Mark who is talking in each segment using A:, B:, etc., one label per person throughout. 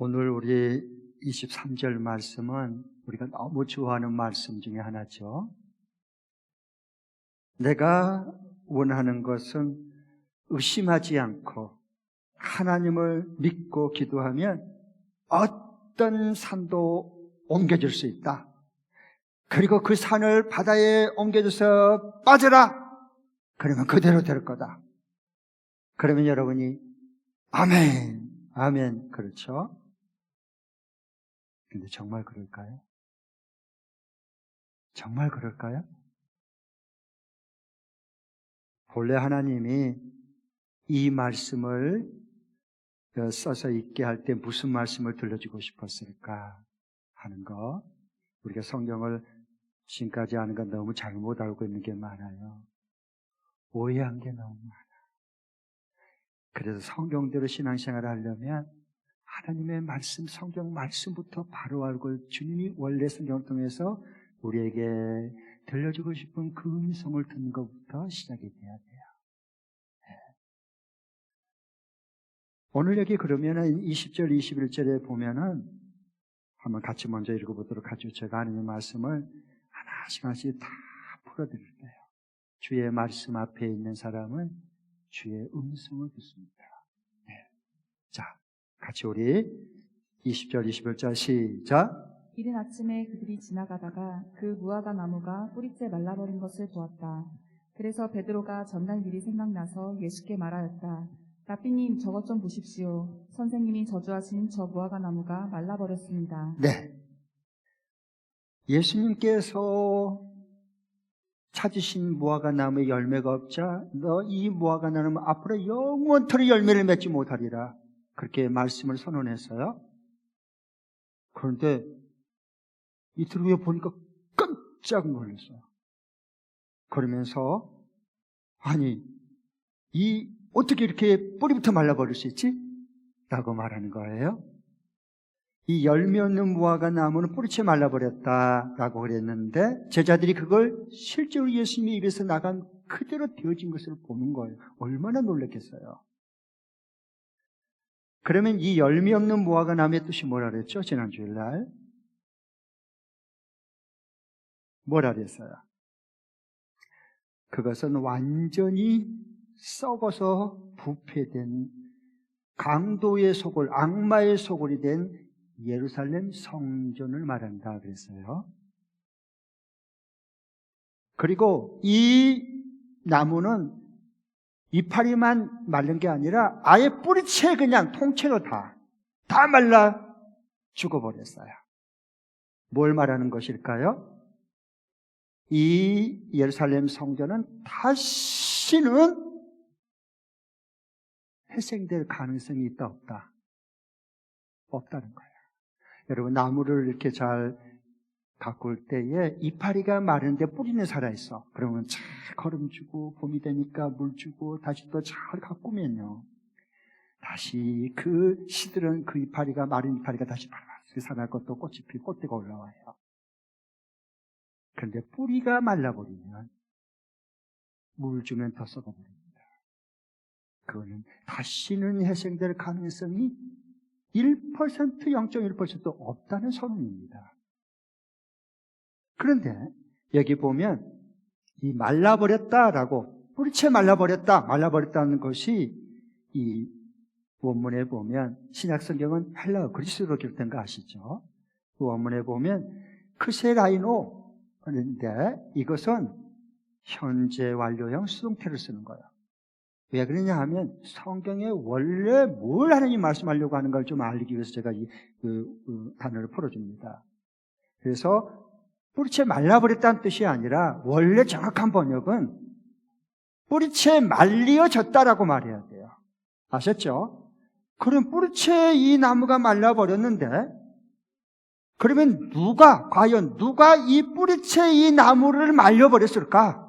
A: 오늘 우리 23절 말씀은 우리가 너무 좋아하는 말씀 중에 하나죠. 내가 원하는 것은 의심하지 않고 하나님을 믿고 기도하면 어떤 산도 옮겨줄 수 있다. 그리고 그 산을 바다에 옮겨줘서 빠져라. 그러면 그대로 될 거다. 그러면 여러분이 아멘, 아멘, 그렇죠? 근데 정말 그럴까요? 정말 그럴까요? 본래 하나님이 이 말씀을 써서 읽게 할 때 무슨 말씀을 들려주고 싶었을까 하는 거, 우리가 성경을 지금까지 아는 건 너무 잘못 알고 있는 게 많아요. 오해한 게 너무 많아요. 그래서 성경대로 신앙생활을 하려면 하나님의 말씀, 성경 말씀부터 바로 알고 주님이 원래 성경을 통해서 우리에게 들려주고 싶은 그 음성을 듣는 것부터 시작이 돼야 돼요. 오늘 여기 그러면은 20절, 21절에 보면은 한번 같이 먼저 읽어보도록 하죠. 제가 하나님의 말씀을 하나씩 다 풀어드릴게요. 주의 말씀 앞에 있는 사람은 주의 음성을 듣습니다. 네. 자, 같이 우리 20절, 21절 시작.
B: 이른 아침에 그들이 지나가다가 그 무화과 나무가 뿌리째 말라버린 것을 보았다. 그래서 베드로가 전날 일이 생각나서 예수께 말하였다. 라삐님, 저것 좀 보십시오. 선생님이 저주하신 저 무화과 나무가 말라버렸습니다.
A: 네. 예수님께서 찾으신 무화과 나무에 열매가 없자 너 이 무화과 나무는 앞으로 영원토록 열매를 맺지 못하리라. 그렇게 말씀을 선언했어요. 그런데 이틀 후에 보니까 깜짝 놀랐어요. 그러면서 아니 어떻게 이렇게 뿌리부터 말라버릴 수 있지? 라고 말하는 거예요. 이 열매 없는 무화과 나무는 뿌리채 말라버렸다라고 그랬는데 제자들이 그걸 실제로 예수님의 입에서 나간 그대로 되어진 것을 보는 거예요. 얼마나 놀랐겠어요. 그러면 이 열매 없는 무화과 나무의 뜻이 뭐라 그랬죠? 지난주일 날 뭐라 그랬어요? 그것은 완전히 썩어서 부패된 강도의 소굴, 악마의 소굴이 된 예루살렘 성전을 말한다 그랬어요. 그리고 이 나무는 이파리만 마른 게 아니라 아예 뿌리채 그냥 통째로 다 말라 죽어버렸어요. 뭘 말하는 것일까요? 이 예루살렘 성전은 다시는 회생될 가능성이 있다 없다? 없다는 거예요. 여러분 나무를 이렇게 잘 가꿀 때에 이파리가 마른데 뿌리는 살아있어. 그러면 잘 거름 주고 봄이 되니까 물 주고 다시 또 잘 가꾸면요, 다시 그 시들은 그 이파리가 마른 이파리가 다시 바라바라 살아나고 또 꽃이 피고 꽃대가 올라와요. 그런데 뿌리가 말라버리면 물 주면 더 썩어버립니다. 그거는 다시는 회생될 가능성이 1%, 0.1% 없다는 선언입니다. 그런데 여기 보면 이 말라버렸다라고, 뿌리채 말라버렸다는 것이 이 원문에 보면, 신약성경은 헬라어 그리스어로 기록된 거 아시죠? 그 원문에 보면 크세라이노 하는데 이것은 현재 완료형 수동태를 쓰는 거예요. 왜 그러냐 하면 성경에 원래 뭘 하나님 말씀하려고 하는 걸 좀 알리기 위해서 제가 이 단어를 풀어줍니다. 그래서 뿌리채 말라버렸다는 뜻이 아니라 원래 정확한 번역은 뿌리채 말리어졌다라고 말해야 돼요. 아셨죠? 그럼 뿌리채 이 나무가 말라버렸는데 그러면 과연 누가 이 뿌리채 이 나무를 말려버렸을까?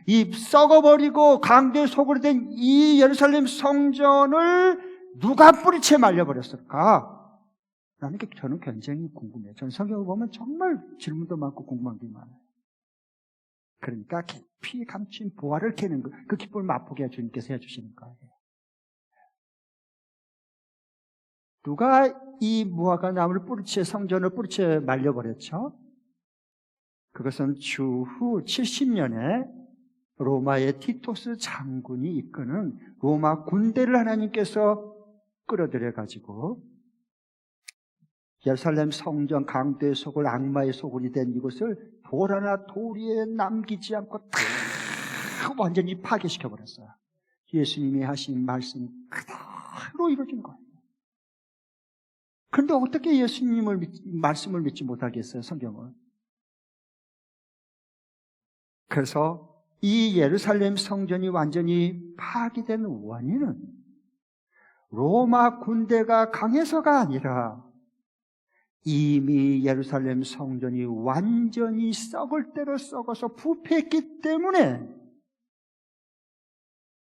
A: 이 썩어버리고 강도의 속으로 된 이 예루살렘 성전을 누가 뿌리채 말려버렸을까? 라는 게 저는 굉장히 궁금해요. 저는 성경을 보면 정말 질문도 많고 궁금한 게 많아요. 그러니까 깊이 감춘 보화를 캐는 거, 그 기쁨을 맛보게 주님께서 해주시는 거예요. 누가 이 무화과 나무를 뿌리채 성전을 뿌리채 말려버렸죠? 그것은 주후 70년에 로마의 티토스 장군이 이끄는 로마 군대를 하나님께서 끌어들여 가지고 예루살렘 성전 강도의 소굴, 악마의 소굴이 된 이곳을 돌 하나 도리에 남기지 않고 다 완전히 파괴시켜버렸어요. 예수님이 하신 말씀이 그대로 이루어진 거예요. 그런데 어떻게 말씀을 믿지 못하겠어요, 성경을? 그래서 이 예루살렘 성전이 완전히 파괴된 원인은 로마 군대가 강해서가 아니라 이미 예루살렘 성전이 완전히 썩을 대로 썩어서 부패했기 때문에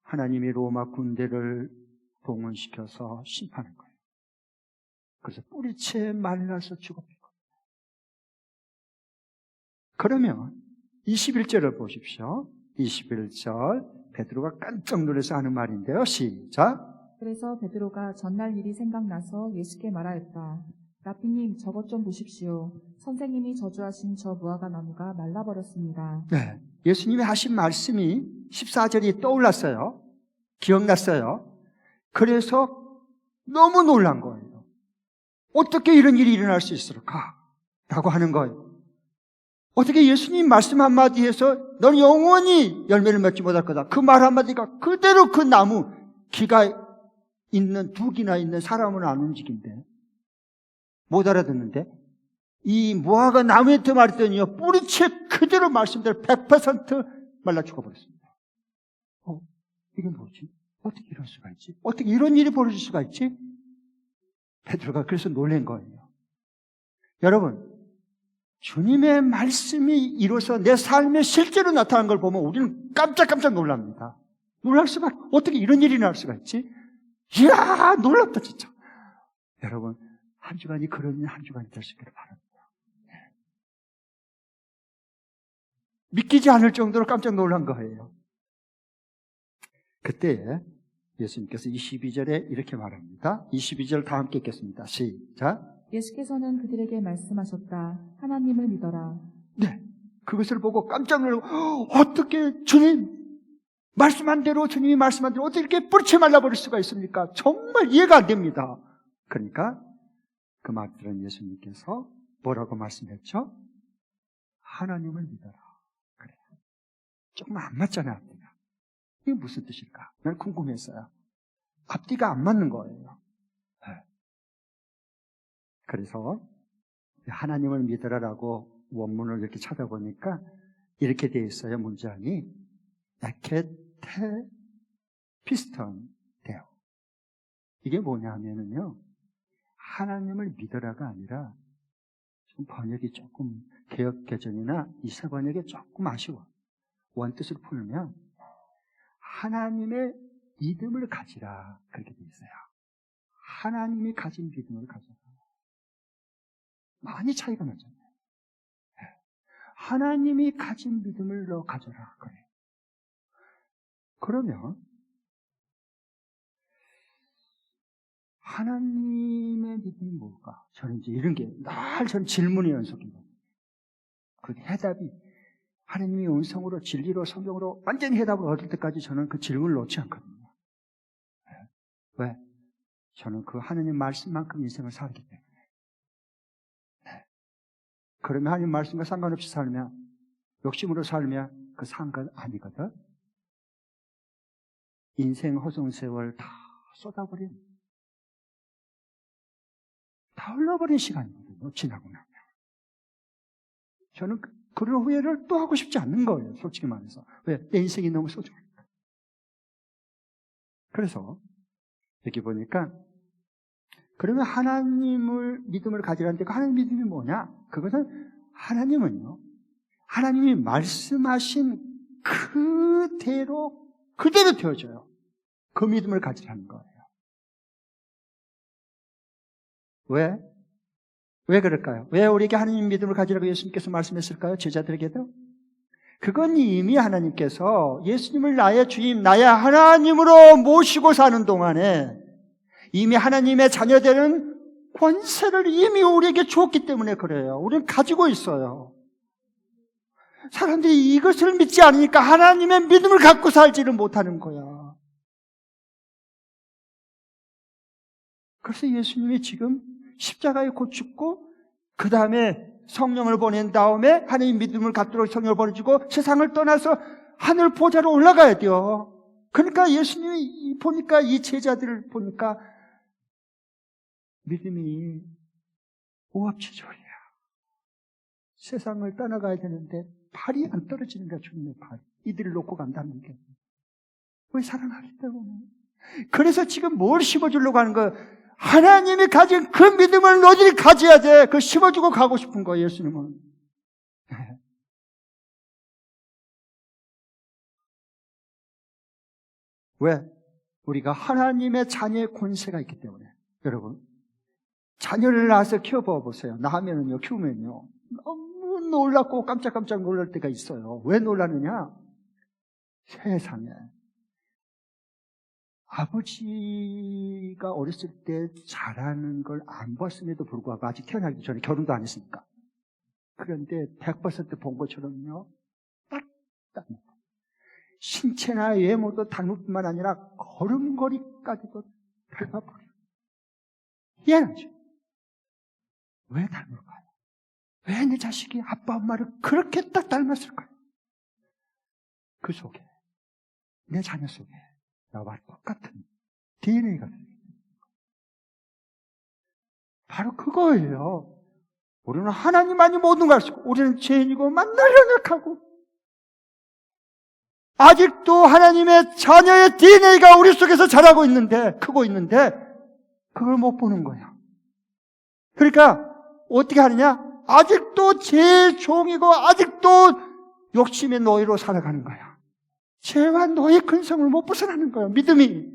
A: 하나님이 로마 군대를 동원시켜서 심판한 거예요. 그래서 뿌리채 말라서 죽어버린 거예요. 그러면 21절을 보십시오. 21절 베드로가 깜짝 놀라서 하는 말인데요. 시작.
B: 그래서 베드로가 전날 일이 생각나서 예수께 말하였다. 라피님, 저것 좀 보십시오. 선생님이 저주하신 저 무화과 나무가 말라버렸습니다.
A: 네, 예수님이 하신 말씀이 14절이 떠올랐어요. 기억났어요. 그래서 너무 놀란 거예요. 어떻게 이런 일이 일어날 수 있을까? 라고 하는 거예요. 어떻게 예수님 말씀 한마디에서 넌 영원히 열매를 맺지 못할 거다. 그 말 한마디가 그대로 그 나무, 기가 있는, 두 기나 있는 사람은 안 움직인대. 못 알아듣는데 이 무화과 나무한테 말했더니요, 뿌리채 그대로 말씀대로 100% 말라 죽어버렸습니다. 이게 뭐지? 어떻게 이럴 수가 있지? 어떻게 이런 일이 벌어질 수가 있지? 베드로가 그래서 놀란 거예요. 여러분, 주님의 말씀이 이루어서 내 삶에 실제로 나타난 걸 보면 우리는 깜짝깜짝 놀랍니다. 놀랄 수밖에, 어떻게 이런 일이 날 수가 있지? 이야, 놀랍다 진짜. 여러분, 한 주간이 그런 한 주간이 될 수 있기를 바랍니다. 믿기지 않을 정도로 깜짝 놀란 거예요. 그때 예수님께서 22절에 이렇게 말합니다. 22절 다 함께 읽겠습니다. 시작.
B: 예수께서는 그들에게 말씀하셨다. 하나님을 믿어라.
A: 네, 그것을 보고 깜짝 놀라고 어떻게 주님 말씀한 대로, 주님이 말씀한 대로 어떻게 이렇게 뿌리채 말라버릴 수가 있습니까? 정말 이해가 안 됩니다. 그러니까 그 말 들은 예수님께서 뭐라고 말씀했죠? 하나님을 믿어라. 그래요. 조금 안 맞잖아요, 앞뒤가. 이게 무슨 뜻일까? 난 궁금했어요. 앞뒤가 안 맞는 거예요. 네. 그래서 하나님을 믿어라라고 원문을 이렇게 찾아보니까 이렇게 되어 있어요. 문장이 에케테 피스톤 데오. 이게 뭐냐 하면은요, 하나님을 믿어라가 아니라, 좀 번역이 조금 개역개정이나 이세 번역이 조금 아쉬워. 원뜻을 풀면 하나님의 믿음을 가지라, 그렇게 되어 있어요. 하나님이 가진 믿음을 가져라. 많이 차이가 나잖아요. 하나님이 가진 믿음을 너 가져라, 그래. 그러면 하나님의 믿음이 뭘까? 저는 이제 이런 게 늘 전 질문의 연속입니다. 그 해답이 하나님의 음성으로, 진리로, 성경으로 완전히 해답을 얻을 때까지 저는 그 질문을 놓지 않거든요. 왜? 저는 그 하나님 말씀만큼 인생을 살기 때문에. 그러면 하나님 말씀과 상관없이 살면, 욕심으로 살면 그 상관 아니거든. 인생 허송세월 다 쏟아버린, 다 흘러버린 시간이거든요. 지나고 나면. 저는 그런 후회를 또 하고 싶지 않는 거예요. 솔직히 말해서. 왜? 내 인생이 너무 소중하니까. 그래서 여기 보니까, 그러면 하나님을 믿음을 가지라는데 그 하나님 믿음이 뭐냐? 그것은 하나님은요, 하나님이 말씀하신 그대로 되어져요. 그 믿음을 가지라는 거예요. 왜? 왜 그럴까요? 왜 우리에게 하나님 믿음을 가지라고 예수님께서 말씀했을까요? 제자들에게도? 그건 이미 하나님께서 예수님을 나의 주임, 나의 하나님으로 모시고 사는 동안에 이미 하나님의 자녀되는 권세를 이미 우리에게 주었기 때문에 그래요. 우리는 가지고 있어요. 사람들이 이것을 믿지 않으니까 하나님의 믿음을 갖고 살지를 못하는 거야. 그래서 예수님이 지금 십자가에 곧 죽고 그 다음에 성령을 보낸 다음에 하나님 믿음을 갖도록 성령을 보내주고 세상을 떠나서 하늘 보좌로 올라가야 돼요. 그러니까 예수님이 보니까 이 제자들을 보니까 믿음이 오합지졸이야. 세상을 떠나가야 되는데 발이 안 떨어지는 거야. 주님의 발. 이들을 놓고 간다는 게. 왜 사랑하기 때문에. 그래서 지금 뭘 심어주려고 하는 거야. 하나님이 가진 그 믿음을 너희들이 가져야 돼. 그걸 심어주고 가고 싶은 거예요, 예수님은. 왜? 우리가 하나님의 자녀의 권세가 있기 때문에. 여러분, 자녀를 낳아서 키워봐 보세요. 낳으면요, 키우면요. 너무 놀랍고 깜짝깜짝 놀랄 때가 있어요. 왜 놀라느냐? 세상에. 아버지가 어렸을 때 잘하는 걸 안 봤음에도 불구하고 아직 태어나기 전에 결혼도 안 했으니까. 그런데 100% 본 것처럼요. 딱 신체나 외모도 닮을 뿐만 아니라 걸음걸이까지도 닮아버려요. 희한하죠? 왜 닮을까요? 왜 내 자식이 아빠 엄마를 그렇게 딱 닮았을까요? 그 속에, 내 자녀 속에 나와 똑같은 DNA가 들어있어요. 바로 그거예요. 우리는 하나님만이 모든 걸 알고 우리는 죄인이고 만날 연약하고 아직도 하나님의 자녀의 DNA가 우리 속에서 자라고 있는데, 크고 있는데 그걸 못 보는 거야. 그러니까 어떻게 하느냐? 아직도 죄의 종이고 아직도 욕심의 노예로 살아가는 거야. 죄와 노예의 근성을 못 벗어나는 거예요. 믿음이.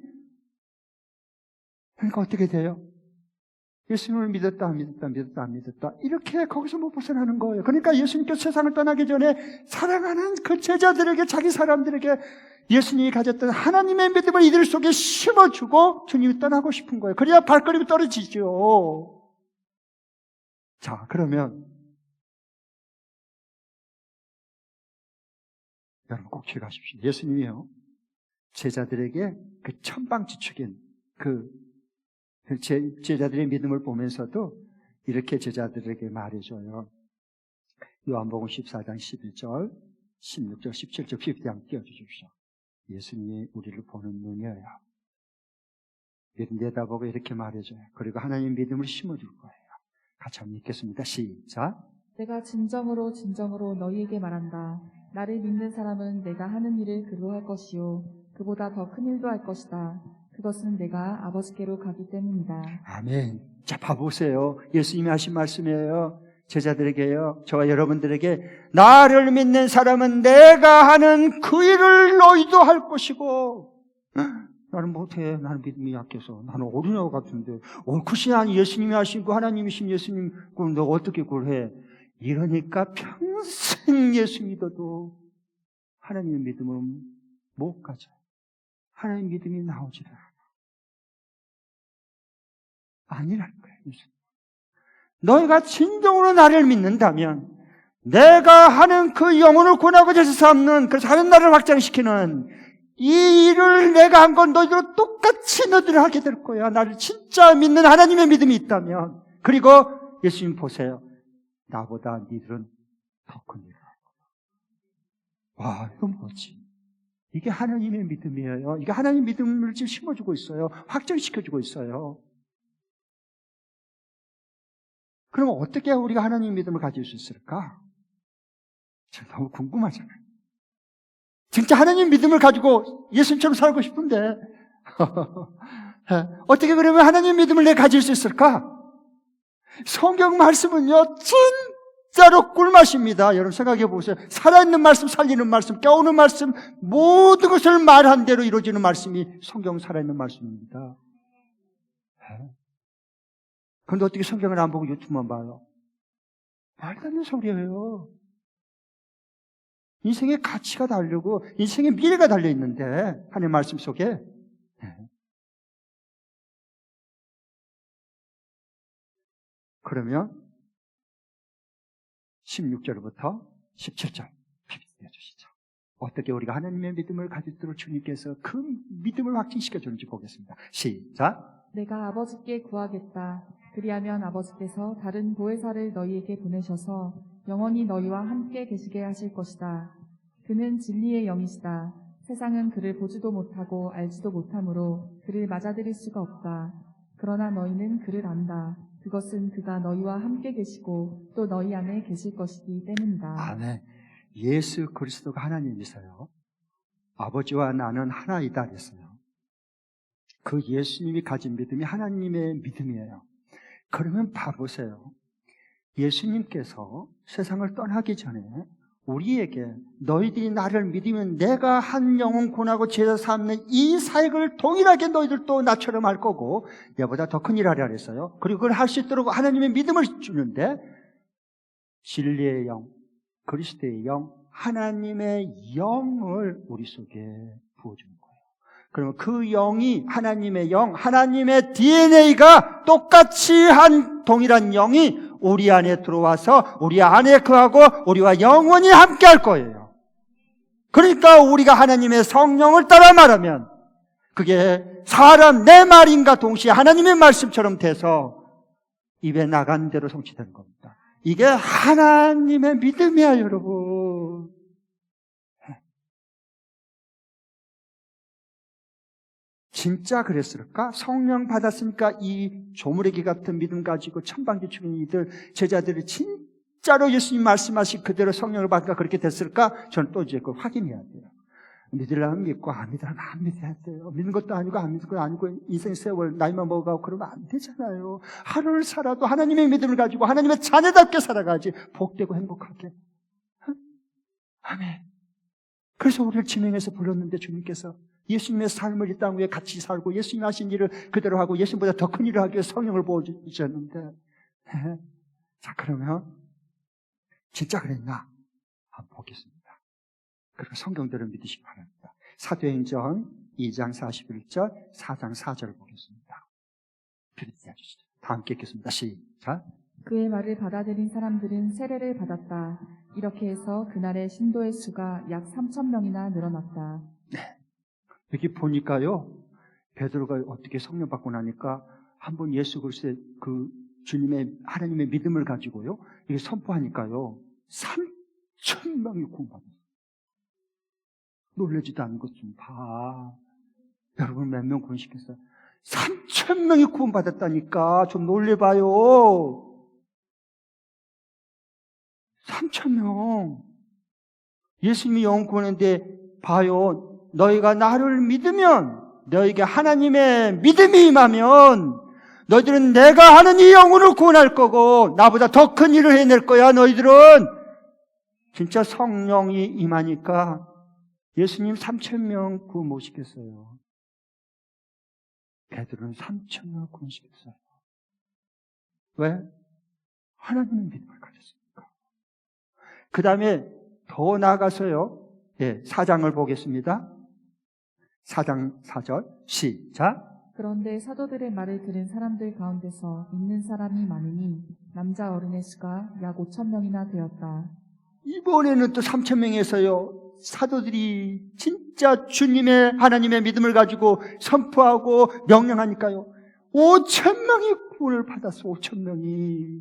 A: 그러니까 어떻게 돼요? 예수님을 믿었다 안 믿었다 이렇게 거기서 못 벗어나는 거예요. 그러니까 예수님께서 세상을 떠나기 전에 사랑하는 그 제자들에게, 자기 사람들에게 예수님이 가졌던 하나님의 믿음을 이들 속에 심어주고 주님이 떠나고 싶은 거예요. 그래야 발걸음이 떨어지죠. 자, 그러면 여러분 꼭 기억하십시오. 예수님이요, 제자들에게 그 천방지축인 그 제자들의 믿음을 보면서도 이렇게 제자들에게 말해줘요. 요한복음 14장 11절, 16절, 17절, 50장 띄워주십시오. 예수님이 우리를 보는 눈이에요. 내다보고 이렇게 말해줘요. 그리고 하나님 믿음을 심어줄 거예요. 같이 한번 읽겠습니다. 시작.
B: 내가 진정으로 너희에게 말한다. 나를 믿는 사람은 내가 하는 일을 그로 할 것이요 그보다 더 큰 일도 할 것이다. 그것은 내가 아버지께로 가기 때문이다.
A: 아멘. 자, 봐보세요. 예수님이 하신 말씀이에요. 제자들에게요, 저와 여러분들에게 나를 믿는 사람은 내가 하는 그 일을 너희도 할 것이고, 나는 못해. 나는 믿음이 약해서. 나는 어린애 같은데. 글쎄, 아니 예수님이 하신 그 하나님이신 예수님, 그럼 너 어떻게 그걸 해? 이러니까 평생 예수 믿어도 하나님의 믿음은 못 가져. 하나님 믿음이 나오질 않아. 아니라는 거예요. 너희가 진정으로 나를 믿는다면 내가 하는 그 영혼을 구원하고자 해서 삼는, 그래서 하는 나를 확장시키는 이 일을 내가 한 건 너희도 똑같이 너희들 하게 될 거야. 나를 진짜 믿는 하나님의 믿음이 있다면. 그리고 예수님 보세요. 나보다 니들은 더 큰 일을 할 거야. 와, 이건 뭐지? 이게 하나님의 믿음이에요. 이게 하나님 믿음을 지금 심어주고 있어요. 확정시켜주고 있어요. 그러면 어떻게 우리가 하나님 믿음을 가질 수 있을까? 참 너무 궁금하잖아요. 진짜 하나님 믿음을 가지고 예수님처럼 살고 싶은데 어떻게 그러면 하나님 믿음을 내가 가질 수 있을까? 성경 말씀은요 진짜로 꿀맛입니다. 여러분 생각해 보세요. 살아있는 말씀, 살리는 말씀, 깨우는 말씀, 모든 것을 말한 대로 이루어지는 말씀이 성경 살아있는 말씀입니다. 그런데 어떻게 성경을 안 보고 유튜브만 봐요? 말도 안 되는 소리예요. 인생의 가치가 다르고 인생의 미래가 달려있는데 하나님의 말씀 속에 그러면 16절부터 17절 비비해 주시죠. 어떻게 우리가 하나님의 믿음을 가지도록 주님께서 그 믿음을 확증시켜 주는지 보겠습니다. 시작.
B: 내가 아버지께 구하겠다. 그리하면 아버지께서 다른 보혜사를 너희에게 보내셔서 영원히 너희와 함께 계시게 하실 것이다. 그는 진리의 영이시다. 세상은 그를 보지도 못하고 알지도 못하므로 그를 맞아들일 수가 없다. 그러나 너희는 그를 안다. 그것은 그가 너희와 함께 계시고 또 너희 안에 계실 것이기 때문이다.
A: 아멘. 예수 그리스도가 하나님이세요. 아버지와 나는 하나이다 그랬어요. 그 예수님이 가진 믿음이 하나님의 믿음이에요. 그러면 봐보세요. 예수님께서 세상을 떠나기 전에 우리에게 너희들이 나를 믿으면 내가 한 영혼 구원하고 제자 삼는 이 사역을 동일하게 너희들도 나처럼 할 거고 내보다 더 큰 일 하라 그랬어요. 그리고 그걸 할 수 있도록 하나님의 믿음을 주는데 진리의 영, 그리스도의 영, 하나님의 영을 우리 속에 부어주는 거예요. 그러면 그 영이 하나님의 영, 하나님의 DNA가 똑같이 한 동일한 영이 우리 안에 들어와서 우리 안에 거하고 우리와 영원히 함께 할 거예요. 그러니까 우리가 하나님의 성령을 따라 말하면 그게 사람 내 말인가 동시에 하나님의 말씀처럼 돼서 입에 나간 대로 성취되는 겁니다. 이게 하나님의 믿음이야, 여러분. 진짜 그랬을까? 성령 받았으니까 이 조물애기 같은 믿음 가지고 천방지 죽인 이들 제자들이 진짜로 예수님 말씀하신 그대로 성령을 받으니까 그렇게 됐을까? 저는 또 이제 그걸 확인해야 돼요. 믿으려면 믿고 안 믿으려면 안 믿어야 돼요. 믿는 것도 아니고 안 믿는 것도 아니고 인생 세월 나이만 먹어가고 그러면 안 되잖아요. 하루를 살아도 하나님의 믿음을 가지고 하나님의 자녀답게 살아가지 복되고 행복하게. 아멘. 그래서 우리를 지명해서 불렀는데 주님께서 예수님의 삶을 이 땅 위에 같이 살고 예수님 하신 일을 그대로 하고 예수님보다 더 큰 일을 하기 위해 성령을 부어주셨는데 자 그러면 진짜 그랬나? 한번 보겠습니다. 그리고 성경대로 믿으시기 바랍니다. 사도행전 2장 41절 4장 4절을 보겠습니다. 필기해 주시죠. 다 함께 읽겠습니다. 시작.
B: 그의 말을 받아들인 사람들은 세례를 받았다. 이렇게 해서 그날의 신도의 수가 약 3,000명이나 늘어났다.
A: 네. 여기 보니까요, 베드로가 어떻게 성령 받고 나니까 한번 예수 그리스도의 그 주님의 하나님의 믿음을 가지고요, 이게 선포하니까요, 3,000명이 구원받았어요. 놀라지도 않은 것 좀 봐. 여러분 몇 명 구원시켰어요? 3,000명이 구원받았다니까 좀 놀래봐요. 3,000명. 예수님이 영혼 구원했는데 봐요. 너희가 나를 믿으면 너에게 하나님의 믿음이 임하면 너희들은 내가 하는 이 영혼을 구원할 거고 나보다 더 큰 일을 해낼 거야. 너희들은 진짜 성령이 임하니까 예수님 3,000명 구원 못 시켰어요. 베드로는 3,000명 구원 시켰어요. 왜? 하나님의 믿음을 가졌으니까. 그 다음에 더 나아가서요. 4장을 보겠습니다. 4장 4절 시작.
B: 그런데 사도들의 말을 들은 사람들 가운데서 믿는 사람이 많으니 남자 어른의 수가 약 5,000명이나 되었다.
A: 이번에는 또 3,000명에서요. 사도들이 진짜 주님의 하나님의 믿음을 가지고 선포하고 명령하니까요. 5,000명이 구원을 받았어. 5,000명이.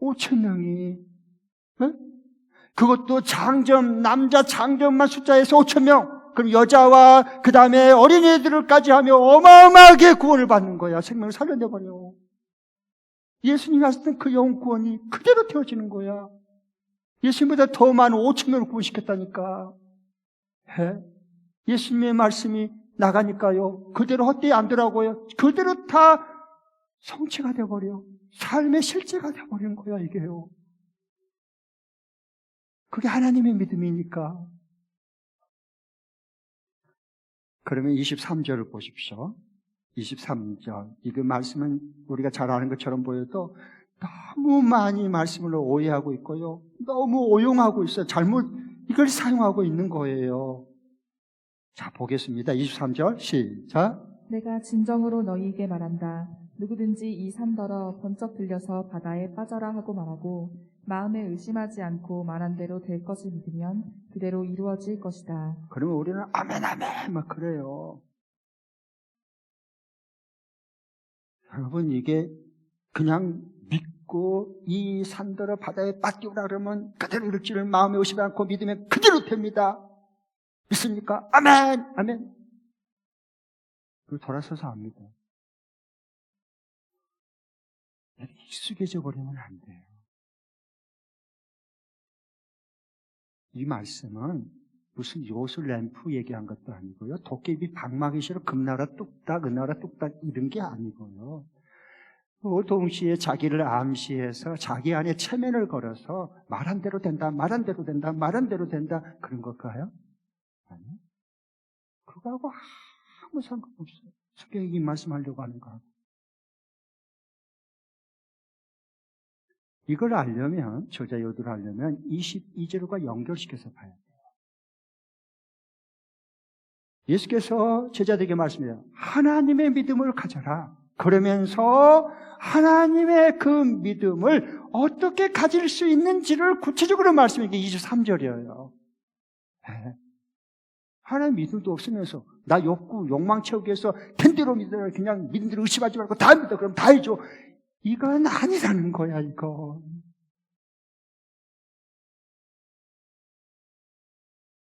A: 5,000명이. 네? 그것도 장점, 남자 장점만 숫자에서 5,000명. 그럼 여자와 그 다음에 어린이들까지 하며 어마어마하게 구원을 받는 거야. 생명을 살려내버려. 예수님이 하셨던 그 영혼 구원이 그대로 되어지는 거야. 예수님보다 더 많은 5,000명을 구원시켰다니까. 예수님의 말씀이 나가니까요. 그대로 헛되이 안 되라고요. 그대로 다 성취가 되어버려. 삶의 실제가 되어버리는 거야, 이게요. 그게 하나님의 믿음이니까. 그러면 23절을 보십시오. 23절. 이 말씀은 우리가 잘 아는 것처럼 보여도 너무 많이 말씀을 오해하고 있고요. 너무 오용하고 있어요. 잘못 이걸 사용하고 있는 거예요. 자, 보겠습니다. 23절 시작.
B: 내가 진정으로 너희에게 말한다. 누구든지 이 산더러 번쩍 들려서 바다에 빠져라 하고 말하고 마음에 의심하지 않고 말한 대로 될 것을 믿으면 그대로 이루어질 것이다.
A: 그러면 우리는 아멘 아멘 막 그래요. 여러분 이게 그냥 믿고 이 산더러 바다에 빠뜨리라 그러면 그대로 이룰 줄을 마음에 의심하지 않고 믿으면 그대로 됩니다. 믿습니까? 아멘 아멘. 그리고 돌아서서 합니다. 익숙해져 버리면 안 돼요. 이 말씀은 무슨 요술 램프 얘기한 것도 아니고요. 도깨비 방망이 싫어 금나라 뚝딱 은나라 뚝딱 이런 게 아니고요. 또 동시에 자기를 암시해서 자기 안에 체면을 걸어서 말한 대로 된다, 말한 대로 된다, 말한 대로 된다 그런 걸까요? 아니요. 그거하고 아무 상관없어요. 성경이 이 말씀하려고 하는 거. 이걸 알려면, 저자 요도를 알려면 22절과 연결시켜서 봐야 돼요. 예수께서 제자들에게 말씀해요. 하나님의 믿음을 가져라. 그러면서 하나님의 그 믿음을 어떻게 가질 수 있는지를 구체적으로 말씀해. 이게 23절이에요. 하나님 믿음도 없으면서 나 욕망 채우기 위해서 텐대로 믿어라. 그냥 믿는 대로 의심하지 말고 다 믿어. 그럼 다 해줘. 이건 아니라는 거야, 이거.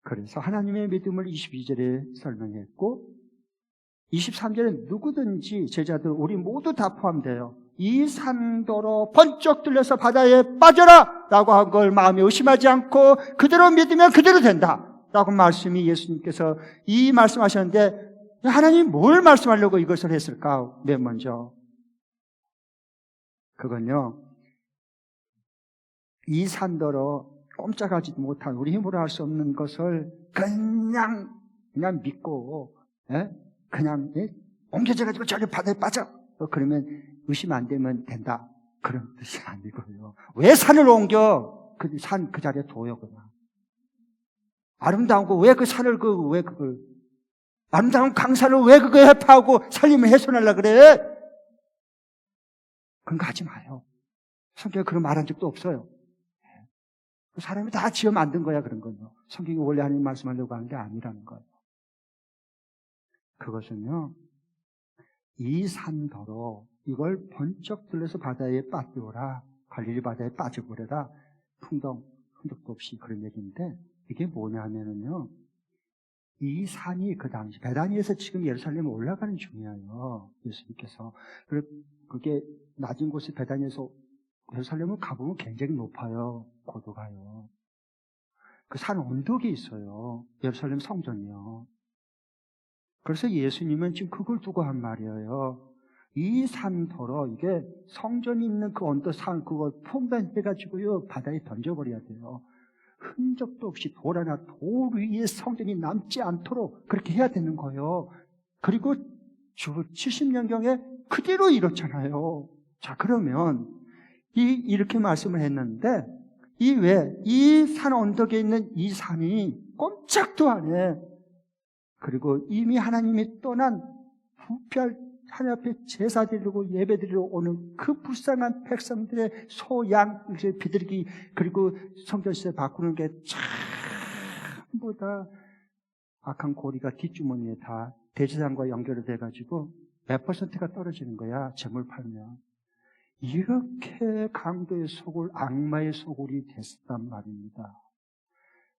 A: 그래서 하나님의 믿음을 22절에 설명했고 23절에 누구든지 제자들 우리 모두 다 포함돼요. 이 산더러 번쩍 들려서 바다에 빠져라 라고 한 걸 마음에 의심하지 않고 그대로 믿으면 그대로 된다 라고 말씀이 예수님께서 이 말씀하셨는데 하나님이 뭘 말씀하려고 이것을 했을까? 맨 먼저 그건요, 이 산더러 꼼짝하지 못한 우리 힘으로 할 수 없는 것을 그냥 믿고 그냥 옮겨져가지고 저리 바다에 빠져. 그러면 의심 안 되면 된다. 그런 뜻이 아니고요. 왜 산을 옮겨? 그 산 그 자리에 둬요 그냥. 아름다운 거 왜 그 산을 아름다운 강산을 왜 그거 해파하고 살림을 훼손하려고 그래? 그런 거 하지 마요. 성경에 그런 말한 적도 없어요. 그 사람이 다 지어 만든 거야, 그런 건요. 성경이 원래 하나님 말씀하려고 하는 게 아니라는 거예요. 그것은요, 이 산더러 이걸 번쩍 들려서 바다에 빠뜨려라. 갈릴리 바다에 빠져버려라. 흔적도 없이 그런 얘기인데 이게 뭐냐면은요, 이 산이 그 당시 베다니에서 지금 예루살렘에 올라가는 중이에요. 예수님께서. 그게 낮은 곳에 베다니에서 예루살렘을 가보면 굉장히 높아요. 고도가요. 그 산 언덕이 있어요. 예루살렘 성전이요. 그래서 예수님은 지금 그걸 두고 한 말이에요. 이 산더러 이게 성전이 있는 그 언덕 산 그걸 폼변해가지고요 바다에 던져버려야 돼요. 흔적도 없이 돌 하나 돌 위에 성전이 남지 않도록 그렇게 해야 되는 거예요. 그리고 주 70년경에 그대로 이렇잖아요. 자, 그러면 이렇게 말씀을 했는데 이 산 언덕에 있는 이 산이 꼼짝도 안 해. 그리고 이미 하나님이 떠난 부패할 하나님 앞에 제사 드리고 예배 드리러 오는 그 불쌍한 백성들의 소양 비둘기 그리고 성전시설 바꾸는 게 전부 다 악한 고리가 뒷주머니에 다 대제사장과 연결이 돼가지고 몇 퍼센트가 떨어지는 거야. 재물 팔면. 이렇게 강도의 소굴, 악마의 소굴이 됐단 말입니다.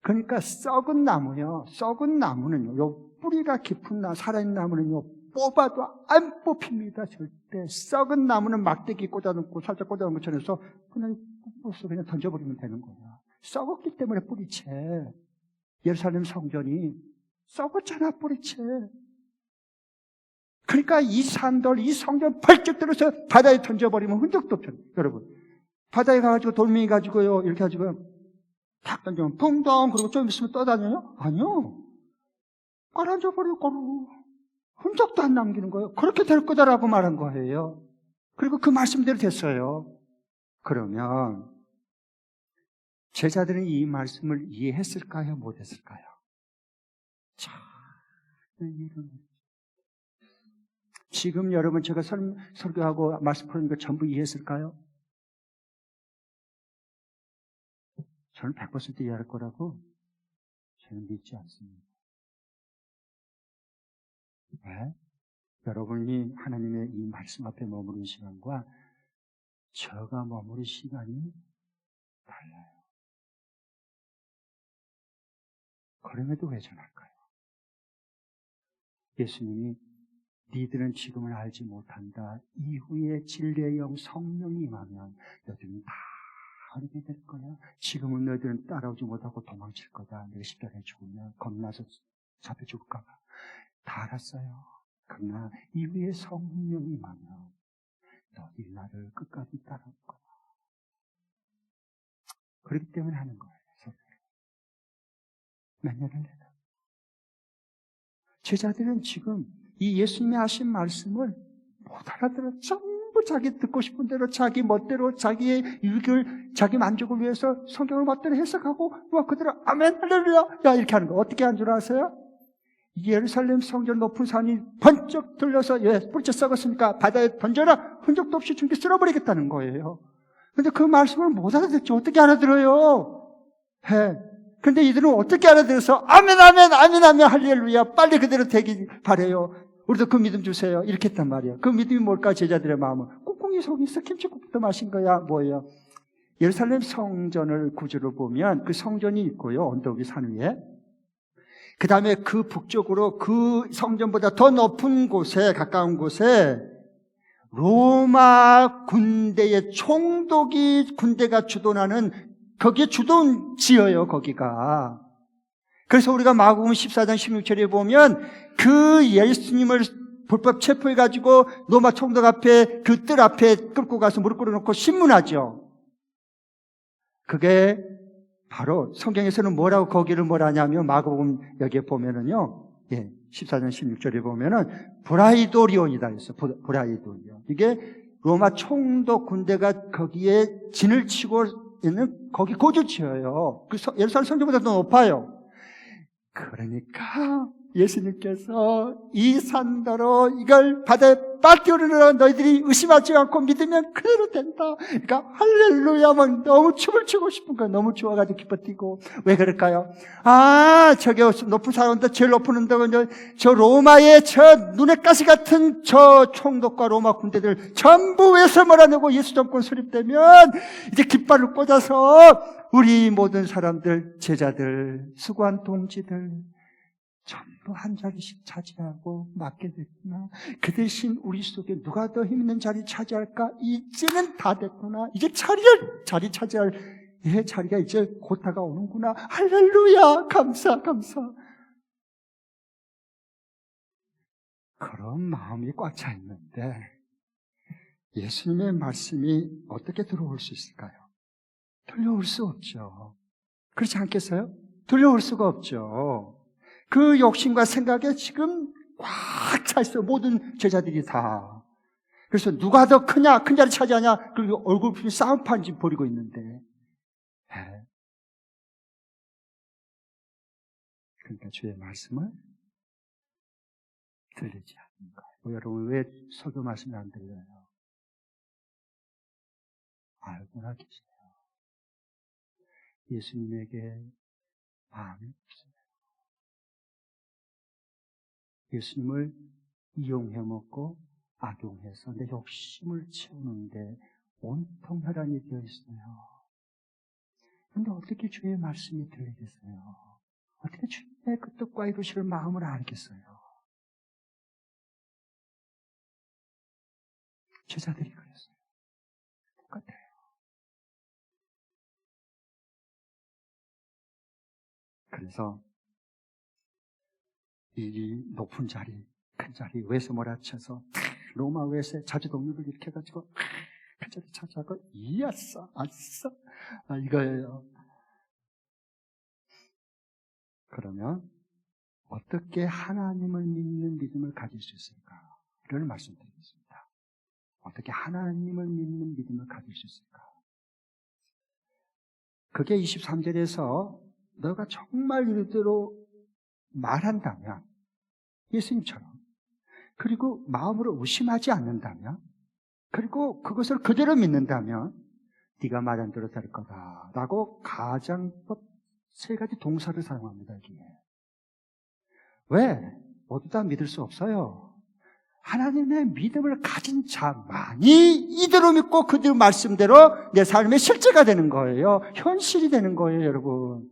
A: 그러니까 썩은 나무요. 썩은 나무는요. 요 뿌리가 깊은 살아있는 나무는요. 뽑아도 안 뽑힙니다. 절대. 썩은 나무는 막대기 꽂아놓고 살짝 꽂아놓은 것처럼 해서 그냥 던져버리면 되는 거야. 썩었기 때문에 뿌리채. 예루살렘 성전이 썩었잖아, 뿌리채. 그러니까 이 산들, 이 성전 펄쩍 들어서 바다에 던져버리면 흔적도 없죠. 여러분. 바다에 가가지고 돌멩이 가지고요. 이렇게 가지고 탁 던지면 붕덩 그리고 좀 있으면 떠다녀요? 아니요. 깔아줘버리고 흔적도 안 남기는 거예요. 그렇게 될 거다라고 말한 거예요. 그리고 그 말씀대로 됐어요. 그러면 제자들은 이 말씀을 이해했을까요? 못했을까요? 자, 지금 여러분 제가 설교하고 말씀 푸는 거 전부 이해했을까요? 저는 100% 이해할 거라고 저는 믿지 않습니다. 왜? 여러분이 하나님의 이 말씀 앞에 머무른 시간과 저가 머무른 시간이 달라요. 그럼에도 왜 전할까요? 예수님이 니들은 지금은 알지 못한다. 이후에 진리의 영 성령이 임하면 너희들은 다 알게 될 거야. 지금은 너희들은 따라오지 못하고 도망칠 거다. 내가 십자가에 죽으면 겁나서 잡혀 죽을까 봐. 다 알았어요. 그러나 이후에 성령이 임하면 너희 나를 끝까지 따라올 거다. 그렇기 때문에 하는 거예요. 몇 년을 내다. 제자들은 지금 이 예수님이 하신 말씀을 못 알아들어. 전부 자기 듣고 싶은 대로 자기 멋대로 자기의 유익을 자기 만족을 위해서 성경을 멋대로 해석하고 와 그대로 아멘 할렐루야 야 이렇게 하는 거. 어떻게 한 줄 아세요? 예루살렘 성전 높은 산이 번쩍 들려서 뿌리째 썩었으니까 바다에 던져라 흔적도 없이 죽게 쓸어버리겠다는 거예요. 그런데 그 말씀을 못 알아듣죠. 어떻게 알아들어요? 그런데 이들은 어떻게 알아들어서 아멘 아멘 아멘 아멘 할렐루야 빨리 그대로 되기 바래요. 우리도 그 믿음 주세요. 이렇게 했단 말이에요. 그 믿음이 뭘까? 제자들의 마음은 꽁꽁이 속이 있어 김치국부터 마신 거야. 뭐예요? 예루살렘 성전을 구조를 보면 그 성전이 있고요. 언덕 위 산 위에. 그 다음에 그 북쪽으로 그 성전보다 더 높은 곳에 가까운 곳에 로마 군대의 총독이 군대가 주둔하는 거기에 주둔지어요. 거기가. 그래서 우리가 마가복음 14장 16절에 보면 그 예수님을 불법 체포해가지고 로마 총독 앞에 그 뜰 앞에 끌고 가서 무릎 꿇어놓고 신문하죠. 그게 바로 성경에서는 뭐라고 거기를 뭐라 하냐면 마가복음 여기에 보면은요. 14장 16절에 보면은 브라이도리온이다 했어. 브라이도리온. 이게 로마 총독 군대가 거기에 진을 치고 있는 거기 고주지어요. 그 예루살렘 성전보다 더 높아요. 그러니까 예수님께서 이 산더러 이걸 바다에 빠뜨리라 너희들이 의심하지 않고 믿으면 그대로 된다. 그러니까 할렐루야 막 너무 춤을 추고 싶은 거야. 너무 좋아가지고 기뻐 뛰고. 왜 그럴까요? 저기 높은 산인데 제일 높은 언덕은 저 로마의 저 눈에 가시 같은 저 총독과 로마 군대들 전부 외서 몰아내고 예수 정권 수립되면 이제 깃발을 꽂아서 우리 모든 사람들, 제자들, 수고한 동지들 전부 한 자리씩 차지하고 맡게 됐구나. 그 대신 우리 속에 누가 더 힘있는 자리 차지할까? 이제는 다 됐구나. 이제 자리 차지할 자리가 이제 곧 다가오는구나. 할렐루야! 감사. 그런 마음이 꽉 차 있는데 예수님의 말씀이 어떻게 들어올 수 있을까요? 들려올 수 없죠. 그렇지 않겠어요? 들려올 수가 없죠. 그 욕심과 생각에 지금 꽉 차 있어요. 모든 제자들이 다. 그래서 누가 더 크냐, 큰 자리 차지하냐, 그리고 얼굴 싸움판 지금 벌이고 있는데. 그러니까 주의 말씀을 들리지 않는 거예요. 여러분 왜 설교 말씀이 안 들려요? 알고나 계세요. 예수님에게 마음이 없어요. 예수님을 이용해 먹고 악용해서 내 욕심을 채우는데 온통 혈안이 되어 있어요. 그런데 어떻게 주의 말씀이 들리겠어요? 어떻게 주님의 그 뜻과 이루실 마음을 알겠어요? 제자들이 그랬어요. 똑같아요. 그래서 이 높은 자리, 큰 자리, 외세 몰아쳐서 로마 외세 자주독립을 일으켜가지고 큰 자리 차지하고 이었어, 아싸, 이거예요. 그러면 어떻게 하나님을 믿는 믿음을 가질 수 있을까? 이런 말씀드리겠습니다. 어떻게 하나님을 믿는 믿음을 가질 수 있을까? 그게 23절에서 너가 정말 이대로 말한다면 예수님처럼 그리고 마음으로 의심하지 않는다면, 그리고 그것을 그대로 믿는다면 네가 말한 대로 될 거다라고 가장법 3가지 동사를 사용합니다. 여기에. 왜? 모두 다 믿을 수 없어요. 하나님의 믿음을 가진 자만이 이대로 믿고 그대로 말씀대로 내 삶의 실제가 되는 거예요. 현실이 되는 거예요, 여러분.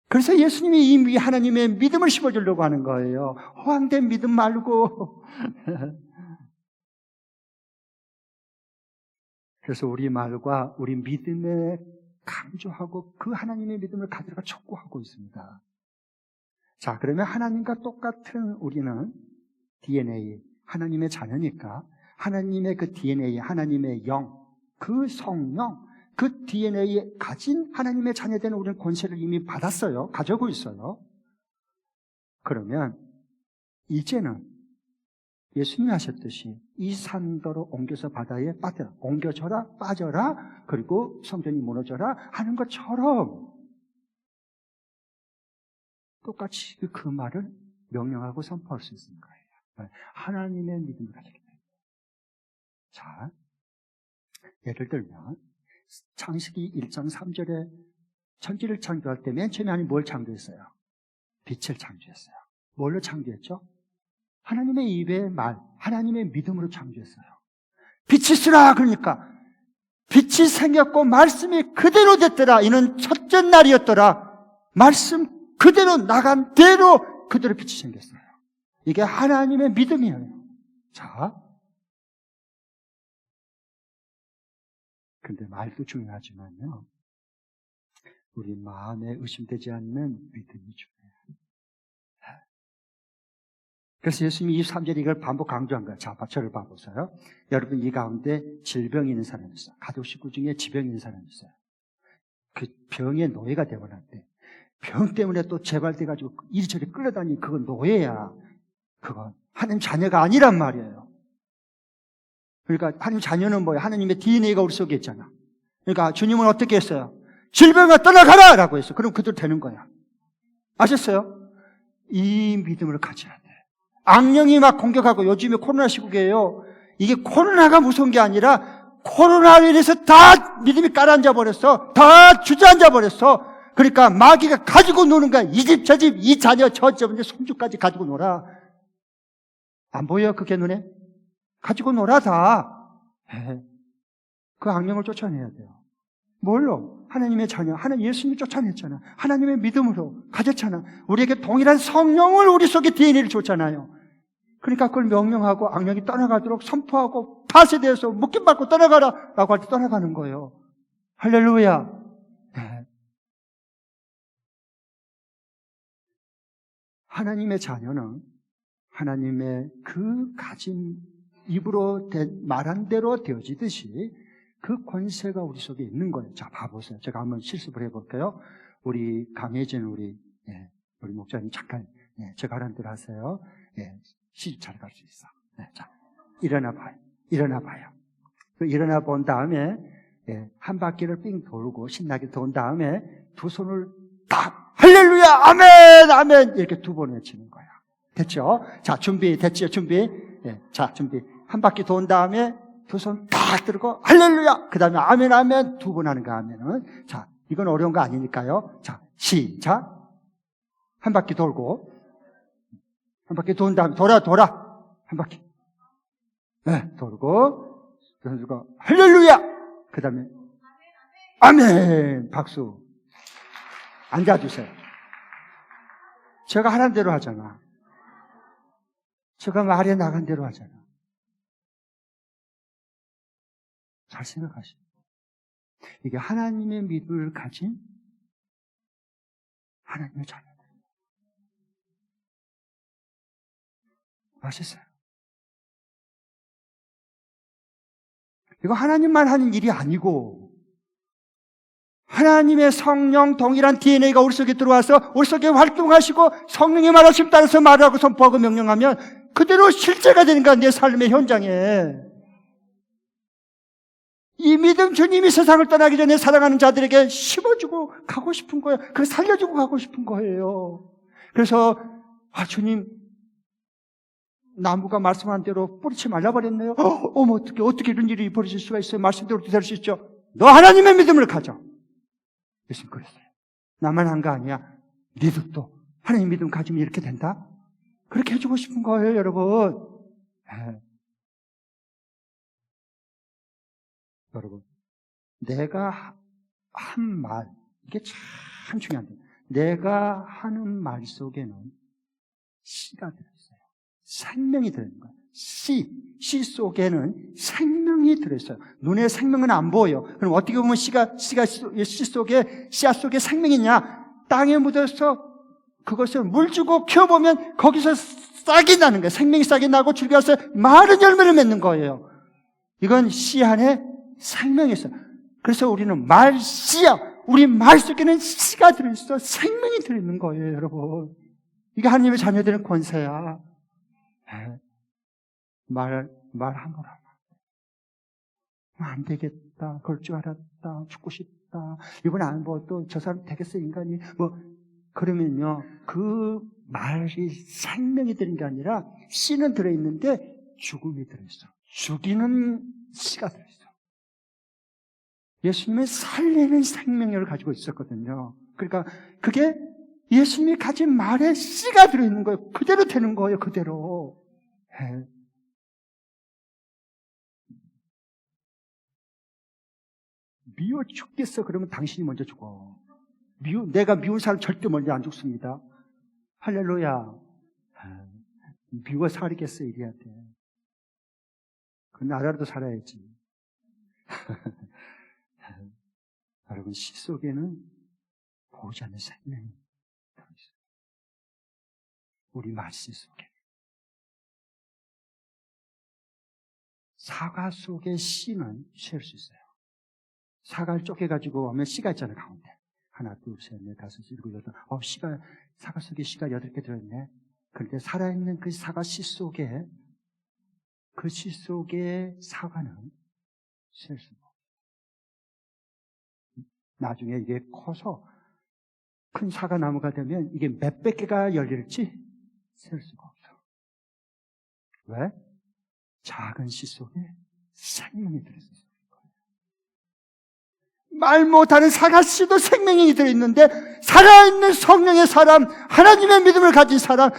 A: 그래서 예수님이 이 하나님의 믿음을 심어주려고 하는 거예요. 허황된 믿음 말고. 그래서 우리 말과 우리 믿음에 강조하고 그 하나님의 믿음을 가지고 촉구하고 있습니다. 자, 그러면 하나님과 똑같은 우리는 DNA, 하나님의 자녀니까 하나님의 그 DNA, 하나님의 영, 그 성령, 그 DNA에 가진 하나님의 자녀되는 우리는 권세를 이미 받았어요. 가지고 있어요. 그러면 이제는 예수님이 하셨듯이 이 산더러 옮겨서 바다에 빠져라, 옮겨져라, 빠져라, 그리고 성전이 무너져라 하는 것처럼 똑같이 그 말을 명령하고 선포할 수 있는 거예요. 하나님의 믿음을 가지기 때문에. 자, 예를 들면 창세기 1장 3절에 천지를 창조할 때 맨 처음에 하나님 뭘 창조했어요? 빛을 창조했어요. 뭘로 창조했죠? 하나님의 입의 말, 하나님의 믿음으로 창조했어요. 빛이 있으라 그러니까 빛이 생겼고 말씀이 그대로 됐더라. 이는 첫째 날이었더라. 말씀 그대로 나간 대로 그대로 빛이 생겼어요. 이게 하나님의 믿음이에요. 자, 근데 말도 중요하지만요, 우리 마음에 의심되지 않는 믿음이 중요해요. 그래서 예수님이 23절에 이걸 반복 강조한 거예요. 자, 저를 봐보세요. 여러분, 이 가운데 질병이 있는 사람이 있어요. 가족 식구 중에 지병이 있는 사람이 있어요. 그 병의 노예가 되어놨대. 병 때문에 또 재발돼가지고 이리저리 끌려다니는 그건 노예야. 그건 하나님 자녀가 아니란 말이에요. 그러니까 하나님 자녀는 뭐예요? 하나님의 DNA가 우리 속에 있잖아. 그러니까 주님은 어떻게 했어요? 질병아 떠나가라! 라고 했어요. 그럼 그대로 되는 거야. 아셨어요? 이 믿음을 가져야 돼. 악령이 막 공격하고, 요즘에 코로나 시국이에요. 이게 코로나가 무서운 게 아니라 코로나로 인해서 다 믿음이 깔아앉아 버렸어. 다 주저앉아 버렸어. 그러니까 마귀가 가지고 노는 거야. 이 집, 저 집, 이 자녀, 저 집, 손주까지 가지고 놀아. 안 보여요? 그게 눈에? 가지고 놀아, 다. 그 악령을 쫓아내야 돼요. 뭘로? 하나님의 자녀, 하나님 예수님이 쫓아냈잖아. 하나님의 믿음으로 가졌잖아. 우리에게 동일한 성령을 우리 속에 DNA를 줬잖아요. 그러니까 그걸 명령하고 악령이 떠나가도록 선포하고 파쇄되어서 묶임받고 떠나가라 라고 할 때 떠나가는 거예요. 할렐루야. 네. 하나님의 자녀는 하나님의 그 가진 입으로 말한 대로 되어지듯이 그 권세가 우리 속에 있는 거예요. 자, 봐보세요. 제가 한번 실습을 해볼게요. 우리 강혜진 우리 목사님 잠깐 제가 하는 대로 하세요. 시집 잘 갈 수 있어. 자, 일어나 봐요. 일어나 봐요. 일어나 본 다음에 한 바퀴를 삥 돌고 신나게 돈 다음에 두 손을 딱 할렐루야 아멘 아멘 이렇게 두 번 외치는 거야. 됐죠? 자, 준비 됐죠? 준비. 자, 준비. 한 바퀴 돈 다음에 두 손 딱 들고 할렐루야. 그 다음에 아멘 아멘 두 번 하는 거 아멘은. 자, 이건 어려운 거 아니니까요. 자, 시작. 한 바퀴 돌고 한 바퀴 돈 다음에 돌아 한 바퀴. 돌고 들고 할렐루야. 그 다음에 아멘 박수. 앉아주세요. 제가 하는 대로 하잖아. 제가 말에 나간 대로 하잖아. 잘 생각하시고. 이게 하나님의 믿음을 가진 하나님의 자녀들. 맛있어요. 이거 하나님만 하는 일이 아니고 하나님의 성령 동일한 DNA가 우리 속에 들어와서 우리 속에 활동하시고 성령의 말하심 따라서 말하고 선포하고 명령하면 그대로 실제가 되는 거야, 내 삶의 현장에. 이 믿음 주님이 세상을 떠나기 전에 사랑하는 자들에게 심어주고 가고 싶은 거예요. 그걸 살려주고 가고 싶은 거예요. 그래서 주님 나무가 말씀한 대로 뿌리채 말라버렸네요. 어머, 어떻게 이런 일이 벌어질 수가 있어요? 말씀대로 될 수 있죠. 너 하나님의 믿음을 가져. 예수님 그랬어요. 나만 한 거 아니야. 니들도 하나님 믿음 가지면 이렇게 된다? 그렇게 해주고 싶은 거예요, 여러분. 여러분, 내가 한 말, 이게 참 중요한데, 내가 하는 말 속에는 씨가 들어있어요. 생명이 들어있는 거예요. 씨 속에는 생명이 들어있어요. 눈에 생명은 안 보여요. 그럼 어떻게 보면 씨 속에, 씨앗 속에 생명이 있냐? 땅에 묻어서 그것을 물 주고 키워보면 거기서 싹이 나는 거예요. 생명이 싹이 나고 줄기 와서 마른 열매를 맺는 거예요. 이건 씨 안에 생명이 있어요. 그래서 우리는 씨야. 우리 말 속에는 씨가 들어있어. 생명이 들어있는 거예요, 여러분. 이게 하나님의 자녀들의 권세야. 말하노라. 안 되겠다. 그럴 줄 알았다. 죽고 싶다. 이건 안 뭐 또 저 사람 되겠어, 인간이. 그러면요. 그 말이 생명이 들은 게 아니라 씨는 들어있는데 죽음이 들어있어. 죽이는 씨가 들어있어. 예수님의 살리는 생명력을 가지고 있었거든요. 그러니까 그게 예수님이 가진 말에 씨가 들어있는 거예요. 그대로 되는 거예요. 그대로. 미워 죽겠어. 그러면 당신이 먼저 죽어. 내가 미운 사람 절대 먼저 안 죽습니다. 할렐루야. 미워 살겠어. 이래야 돼. 그 나라도 살아야지. 여러분, 씨 속에는 보이지 않는 생명이 들어있어요. 우리 말씨 속에. 사과 속에 씨는 셀 수 있어요. 사과를 쪼개가지고 오면 씨가 있잖아요, 가운데. 하나, 둘, 셋, 넷, 다섯, 일곱, 여덟. 사과 속에 씨가 8개 들어있네. 그런데 살아있는 그 사과 씨 속에, 그 씨 속에 사과는 셀 수가 없어요. 나중에 이게 커서 큰 사과 나무가 되면 이게 몇백 개가 열릴지 셀 수가 없어. 왜? 작은 씨 속에 생명이 들어있어요. 말 못하는 사과씨도 생명이 들어있는데 살아있는 성령의 사람, 하나님의 믿음을 가진 사람,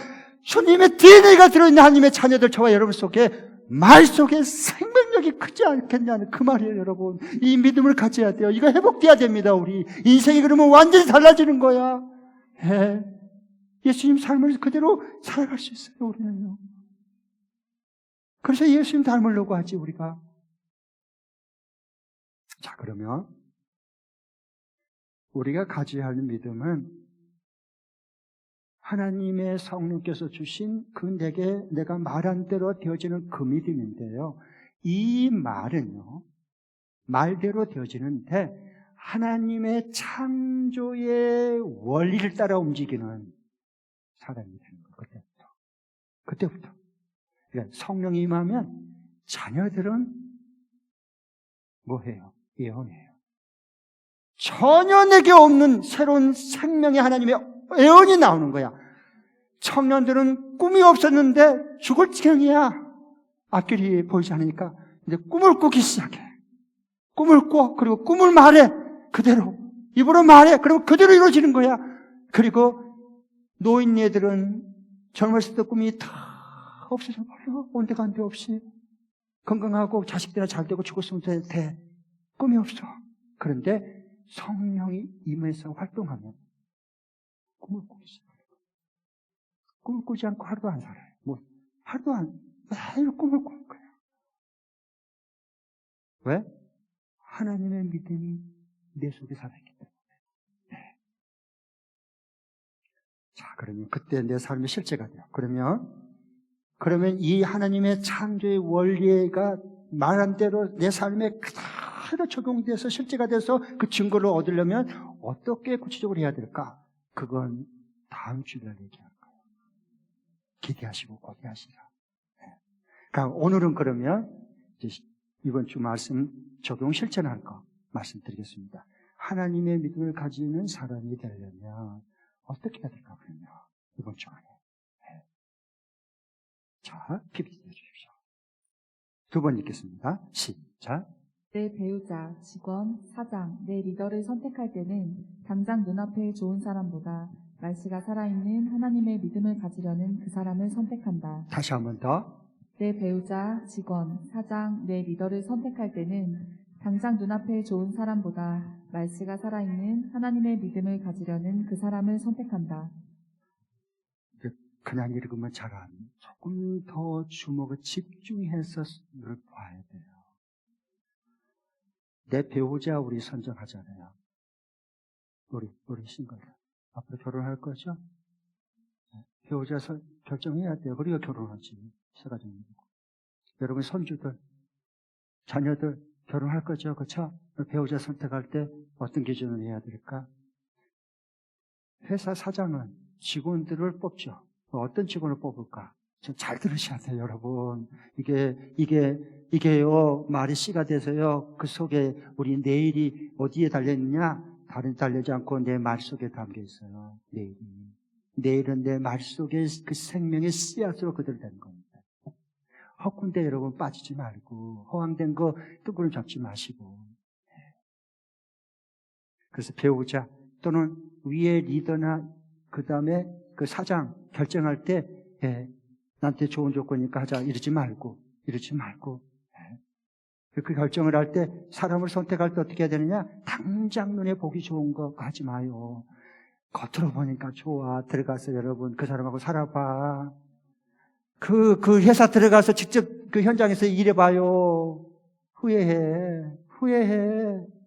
A: 주님의 DNA가 들어있는 하나님의 자녀들, 저와 여러분 속에 말 속에 생명력이 크지 않겠냐는 그 말이에요, 여러분. 이 믿음을 가져야 돼요. 이거 회복돼야 됩니다, 우리. 인생이 그러면 완전히 달라지는 거야. 예수님 삶을 그대로 살아갈 수 있어요, 우리는요. 그래서 예수님 닮으려고 하지, 우리가. 자, 그러면 우리가 가져야 할 믿음은 하나님의 성령께서 주신 내가 말한 대로 되어지는 그 믿음인데요. 이 말은요, 말대로 되어지는데 하나님의 창조의 원리를 따라 움직이는 사람이 되는 거예요. 그때부터. 그러니까 성령이 임하면 자녀들은 뭐해요? 예언해요. 전혀 내게 없는 새로운 생명의 하나님의 예언이 나오는 거야. 청년들은 꿈이 없었는데 죽을 지경이야. 앞길이 보이지 않으니까 이제 꿈을 꾸기 시작해. 꿈을 꿔. 그리고 꿈을 말해. 그대로. 입으로 말해. 그러면 그대로 이루어지는 거야. 그리고 노인네들은 젊었을 때 꿈이 다 없어져 버려. 온데간데 없이. 건강하고 자식들이나 잘 되고 죽었으면 돼. 꿈이 없어. 그런데 성령이 임해서 활동하면 꿈을 꾸기 시작해요. 꿈을 꾸지 않고 하루도 안 살아요. 매일 꿈을 꾸는 거예요. 왜? 하나님의 믿음이 내 속에 살아있기 때문에. 자, 그러면 그때 내 삶의 실제가 돼요. 그러면 이 하나님의 창조의 원리가 말한 대로 내 삶에 그대로 적용돼서 실제가 돼서 그 증거를 얻으려면 어떻게 구체적으로 해야 될까? 그건 다음 주에 얘기할 거예요. 기대하시고 고대하시라. 그러니까 오늘은 그러면 이번 주 말씀 적용 실천할 거 말씀드리겠습니다. 하나님의 믿음을 가지는 사람이 되려면 어떻게 해야 될까? 그러면 이번 주 안에 자, PPT 해주십시오. 두 번 읽겠습니다. 시작.
B: 내 배우자, 직원, 사장, 내 리더를 선택할 때는 당장 눈앞에 좋은 사람보다 말씨가 살아있는 하나님의 믿음을 가지려는 그 사람을 선택한다.
A: 다시 한 번 더.
B: 내 배우자, 직원, 사장, 내 리더를 선택할 때는 당장 눈앞에 좋은 사람보다 말씨가 살아있는 하나님의 믿음을 가지려는 그 사람을 선택한다.
A: 그냥 읽으면 잘 안, 조금 더 주목을 집중해서 이걸 봐야 돼요. 내 배우자 우리 선정하잖아요. 우리 싱글. 앞으로 결혼할 거죠? 배우자 결정해야 돼요. 우리가 결혼하지. 새가정이고. 여러분 손주들, 자녀들 결혼할 거죠? 그렇죠? 배우자 선택할 때 어떤 기준을 해야 될까? 회사 사장은 직원들을 뽑죠. 어떤 직원을 뽑을까? 좀 잘 들으셔야 돼요, 여러분. 이게요, 말이 씨가 돼서요, 그 속에 우리 내일이 어디에 달려있느냐? 다른 데 달리지 않고 내 말 속에 담겨 있어요, 내일이. 내일은 내 말 속에 그 생명의 씨앗으로 그대로 되는 겁니다. 헛군데 여러분 빠지지 말고, 허황된 거 뚜구를 잡지 마시고. 그래서 배우자 또는 위의 리더나 그 다음에 그 사장 결정할 때, 나한테 좋은 조건이니까 하자. 이러지 말고. 그 결정을 할 때, 사람을 선택할 때 어떻게 해야 되느냐? 당장 눈에 보기 좋은 거 하지 마요. 겉으로 보니까 좋아. 들어가서 여러분, 그 사람하고 살아봐. 그 회사 들어가서 직접 그 현장에서 일해봐요. 후회해.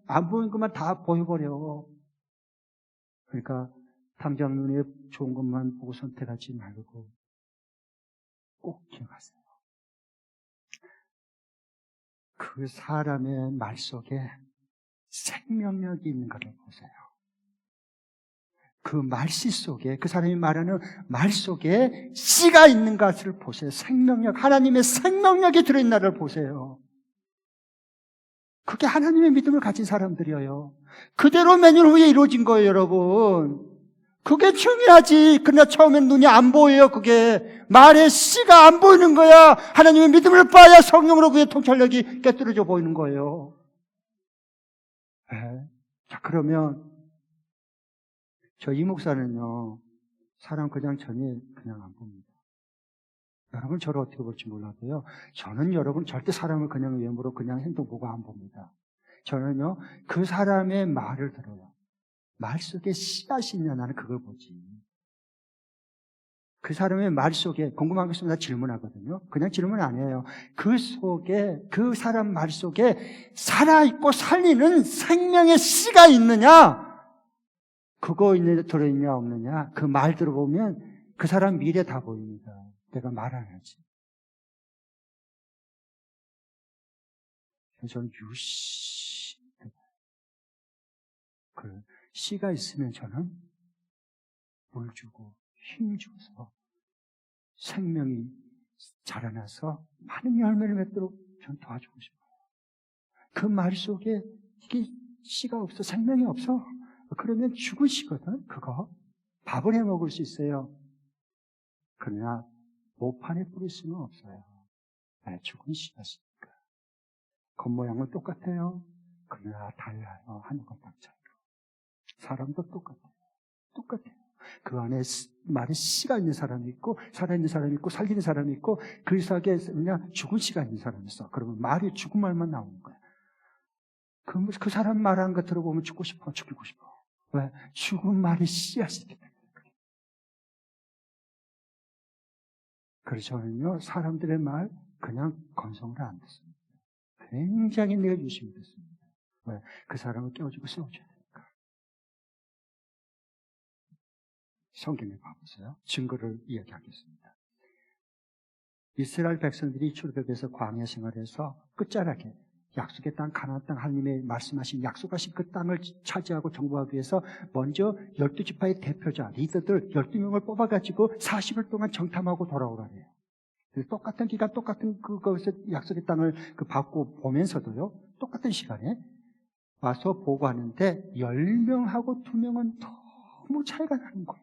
A: 안 보이는 것만 다 보여버려. 그러니까, 당장 눈에 좋은 것만 보고 선택하지 말고, 꼭 기억하세요. 그 사람의 말 속에 생명력이 있는 것을 보세요. 그 말씨 속에, 그 사람이 말하는 말 속에 씨가 있는 것을 보세요. 생명력, 하나님의 생명력이 들어있는 나를 보세요. 그게 하나님의 믿음을 가진 사람들이에요. 그대로 몇 년 후에 이루어진 거예요, 여러분. 그게 중요하지. 그러나 처음엔 눈이 안 보여요, 그게. 말의 씨가 안 보이는 거야. 하나님의 믿음을 봐야 성령으로 그의 통찰력이 깨뜨려져 보이는 거예요. 자, 그러면, 저 이 목사는요, 사람 그냥 전혀 그냥 안 봅니다. 여러분 저를 어떻게 볼지 몰라도요, 저는 여러분 절대 사람을 그냥 외모로 그냥 행동 보고 안 봅니다. 저는요, 그 사람의 말을 들어요. 말 속에 씨앗이 있냐, 나는 그걸 보지. 그 사람의 말 속에, 궁금한 거 있으면 나 질문하거든요. 그냥 질문 안 해요. 그 속에, 그 사람 말 속에 살아있고 살리는 생명의 씨가 있느냐? 그거 들어있냐, 없느냐? 그 말 들어보면 그 사람 미래 다 보입니다. 내가 말 안 하지. 저는 유씨. 그 씨가 있으면 저는 물 주고 힘 줘서 생명이 자라나서 많은 열매를 맺도록 전 도와주고 싶어요. 그 말 속에 이게 씨가 없어, 생명이 없어. 그러면 죽은 씨거든, 그거. 밥을 해 먹을 수 있어요. 그러나 모판에 뿌릴 수는 없어요. 죽은 씨였으니까. 겉모양은 똑같아요. 그러나 달라요. 하늘과 땅 차이로. 사람도 똑같아요. 그 안에 말에 씨가 있는 사람이 있고, 살아있는 사람이 있고, 살리는 사람이 있고, 그 속에 그냥 죽은 씨가 있는 사람이 있어. 그러면 말이 죽은 말만 나오는 거야. 그 사람 말하는 거 들어보면 죽고 싶어, 죽이고 싶어. 왜? 죽은 말이 씨앗이 있기 때문에. 그래서 저는요, 사람들의 말 그냥 건성을 안 듣습니다. 굉장히 내가 유심히 듣습니다. 왜? 그 사람을 깨워주고 세워줘야 되니까. 성경에 봐보세요. 증거를 이야기하겠습니다. 이스라엘 백성들이 출애굽에서 광야 생활에서 끝자락에 약속의 땅, 가나안 땅, 하나님의 말씀하신 약속하신 그 땅을 차지하고 정복하기 위해서 먼저 12지파의 대표자, 리더들 12명을 뽑아가지고 40일 동안 정탐하고 돌아오라래요. 똑같은 기간, 똑같은 거기서 약속의 땅을 받고 보면서도요, 똑같은 시간에 와서 보고하는데 10명하고 2명은 너무 차이가 나는 거야.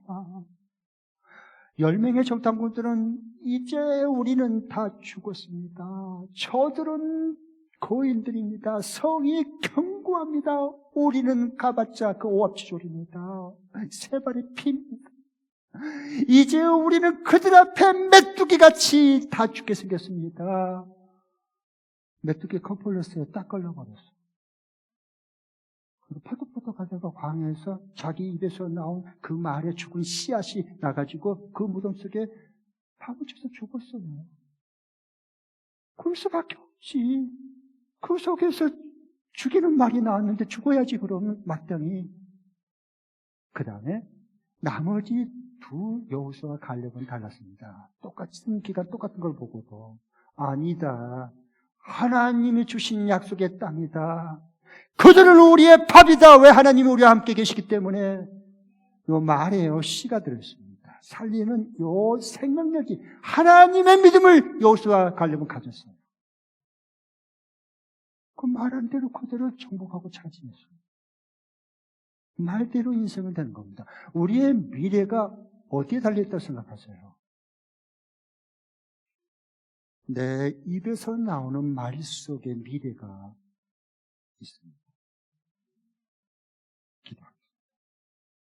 A: 10명의 정탐꾼들은 이제 우리는 다 죽었습니다. 저들은 고인들입니다. 성이 견고합니다. 우리는 가봤자 그 오합지졸입니다. 세 발의 피입니다. 이제 우리는 그들 앞에 메뚜기같이 다 죽게 생겼습니다. 메뚜기 컴플렉스에 딱 걸려버렸어. 그리고 퍼덕퍼덕 하다가 광야에서 자기 입에서 나온 그 말에 죽은 씨앗이 나가지고 그 무덤 속에 파묻혀서 죽었어요. 그럴 수밖에 없지. 그 속에서 죽이는 말이 나왔는데 죽어야지 그러면 마땅히. 그 다음에 나머지 두 여호수아와 갈렙은 달랐습니다. 똑같은 기간 똑같은 걸 보고도 아니다. 하나님이 주신 약속의 땅이다. 그들은 우리의 밥이다. 왜? 하나님이 우리와 함께 계시기 때문에. 요 말에요 씨가 들어있습니다. 살리는 요 생명력이 하나님의 믿음을 여호수아와 갈렙은 가졌어요. 그 말한 대로 그대로 정복하고 차지했어요. 말대로 인생은 되는 겁니다. 우리의 미래가 어디에 달려있다고 생각하세요? 내 입에서 나오는 말 속에 미래가 있습니다.